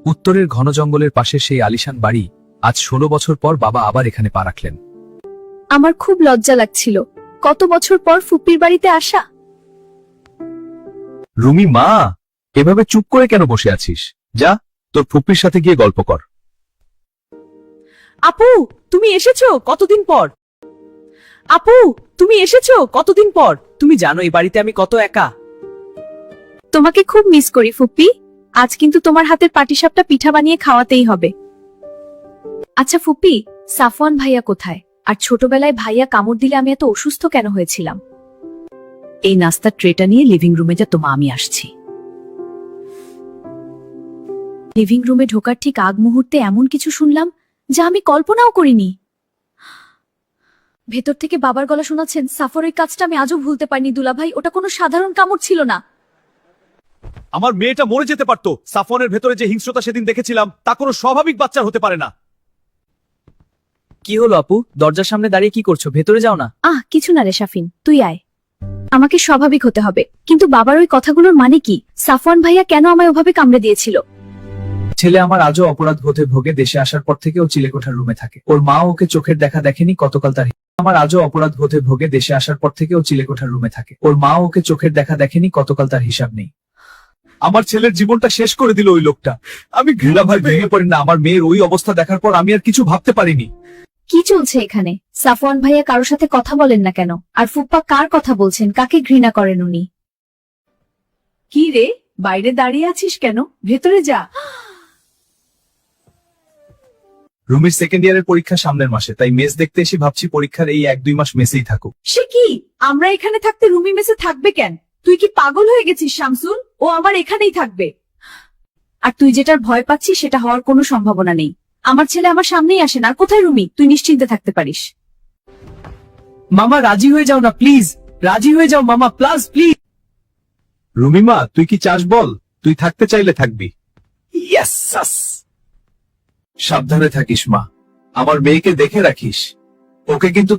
উত্তরের ঘন জঙ্গলের পাশে সেই আলিশান বাড়ি। আজ 16 বছর পর বাবা আবার এখানে পা রাখলেন। আমার খুব লজ্জা লাগছিল, কত বছর পর ফুপির বাড়িতে আসা। রুমি মা, এভাবে চুপ করে কেন বসে আছিস? যা, তোর ফুপ্পির সাথে গিয়ে গল্প কর। আপু, তুমি এসেছো কতদিন পর? আপু, তুমি এসেছো কতদিন পর? তুমি জানো এই বাড়িতে আমি কত একা। তোমাকে খুব মিস করি ফুপ্পি। আজ কিন্তু তোমার হাতের পাটিসাপটা পিঠা বানিয়ে খাওয়াতেই হবে। আচ্ছা ফুপ্পি, সাফওয়ান ভাইয়া কোথায়? আর ছোটবেলায় ভাইয়া কামড় দিলে আমি এত অসুস্থ কেন হয়েছিলাম? এই নাস্তার ট্রেটা নিয়ে লিভিং রুমে যা, তোমা আমি আসছি। লিভিং রুমে ঢোকার ঠিক আগ মুহূর্তে এমন কিছু শুনলাম যা আমি কল্পনাও করিনি। ভেতর থেকে বাবার গলা শোনাচ্ছেন, সাফর ওই কাজটা আমি আজও ভুলতে পারিনি দুলাভাই, ওটা কোনো সাধারণ কামড় ছিল না। আমার মেয়েটা মরে যেতে পারতো। সাফওয়ানের ভেতরে যে হিংস্রতা সেদিন দেখেছিলাম তা কোনো স্বাভাবিক বাচ্চার হতে পারে না। কি হলো আপু, দরজার সামনে দাঁড়িয়ে কি করছো? ভেতরে যাও না। কিছু না রে শাফিন, তুই আয়। আমাকে স্বাভাবিক হতে হবে, কিন্তু বাবার ওই কথাগুলোর মানে কি? সাফওয়ান ভাইয়া কেন আমায় ওভাবে কামড়ে দিয়েছিল? ছেলে আমার আজও অপরাধ বোধে ভোগে। দেশে আসার পর থেকে ও চিলেকোঠার রুমে থাকে। ওর মা ওকে চোখের দেখা দেখেনি কতকাল তার। আমার আজও অপরাধ বোধে ভোগে। দেশে আসার পর থেকে ও চিলেকোঠার রুমে থাকে। ওর মা ওকে চোখের দেখা দেখেনি কতকাল তার হিসাব নেই। আমার ছেলের জীবনটা শেষ করে দিল ওই লোকটা। আমি ঘৃণা ভাই ভেঙে পড়ি না। আমার মেয়ের ওই অবস্থা দেখার পর আমি আর কিছু ভাবতে পারিনি। কি চলছে এখানে? সাফওয়ান ভাইয়া কারোর সাথে কথা বলেন না কেন? আর ফুপ্পা কার কথা বলছেন? কাকে ঘৃণা করেন উনি? কি রে, বাইরে দাঁড়িয়ে আছিস কেন? ভেতরে যা। রুমির সেকেন্ড ইয়ারের পরীক্ষা সামনের মাসে, তাই মেস দেখতে এসে ভাবছি পরীক্ষার এই 1-2 মাস মেসেই থাকুক। সে কি, আমরা এখানে থাকতে রুমি মেসে থাকবে কেন? তুই কি পাগল হয়ে গেছিস শামসুল? ও আমার এখানেই থাকবে। আর তুই যেটার ভয় পাচ্ছিস সেটা হওয়ার কোনো সম্ভাবনা নেই। আমার ছেলে আমার সামনেই আসে না। আর কোথায় রুমি? তুই নিশ্চিন্তে থাকতে পারিস। মামা রাজি হয়ে যাও না প্লিজ, রাজি হয়ে যাও মামা, প্লাস প্লিজ। রুমিমা, তুই কি চাস বল? তুই থাকতে চাইলে থাকবি। ইয়েস। সাবধানে থাকিস মা, আমার মেয়েকে দেখে রাখিস। ওকে কিন্তু